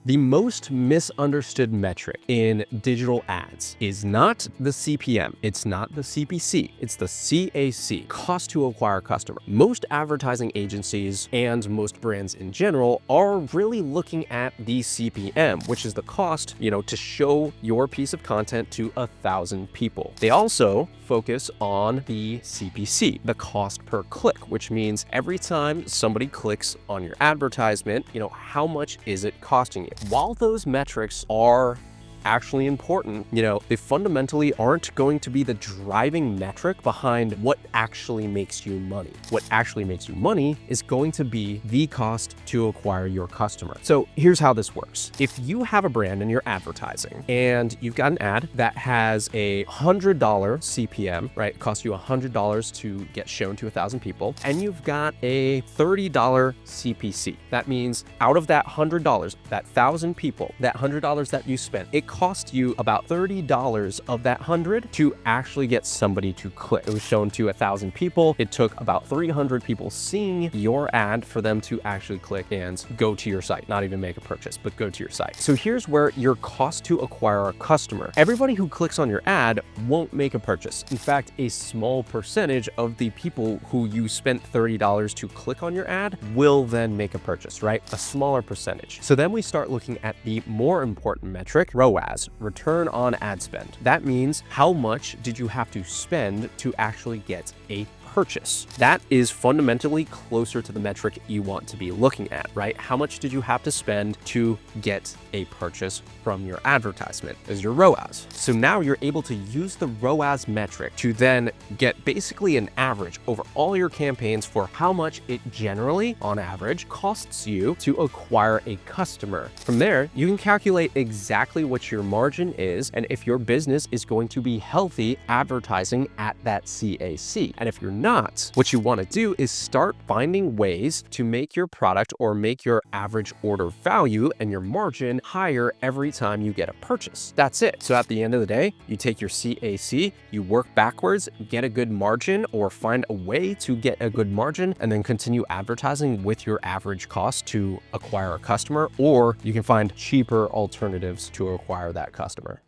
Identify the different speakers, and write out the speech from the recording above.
Speaker 1: The most misunderstood metric in digital ads is not the CPM, it's not the CPC, it's the CAC, cost to acquire customer. Most advertising agencies and most brands in general are really looking at the CPM, which is the cost, to show your piece of content to 1,000 people. They also focus on the CPC, the cost per click, which means every time somebody clicks on your advertisement, how much is it costing you? While those metrics are actually important, they fundamentally aren't going to be the driving metric behind what actually makes you money. What actually makes you money is going to be the cost to acquire your customer. So here's how this works. If you have a brand and you're advertising and you've got an ad that has a $100 CPM, right? It costs you $100 to get shown to 1,000 people, and you've got a $30 CPC. That means out of that $100, that 1,000 people, that $100 that you spent, it cost you about $30 of that 100 to actually get somebody to click. It was shown to 1,000 people. It took about 300 people seeing your ad for them to actually click and go to your site, not even make a purchase, but go to your site. So here's where your cost to acquire a customer. Everybody who clicks on your ad won't make a purchase. In fact, a small percentage of the people who you spent $30 to click on your ad will then make a purchase, right? A smaller percentage. So then we start looking at the more important metric, ROAS, return on ad spend. That means how much did you have to spend to actually get a purchase? That is fundamentally closer to the metric you want to be looking at, right? How much did you have to spend to get a purchase from your advertisement is your ROAS. So now you're able to use the ROAS metric to then get basically an average over all your campaigns for how much it generally, on average, costs you to acquire a customer. From there, you can calculate exactly what your margin is and if your business is going to be healthy advertising at that CAC. And if you're not, what you want to do is start finding ways to make your product or make your average order value and your margin higher every time you get a purchase. That's it. So at the end of the day, you take your CAC, you work backwards, get a good margin or find a way to get a good margin and then continue advertising with your average cost to acquire a customer, or you can find cheaper alternatives to acquire that customer.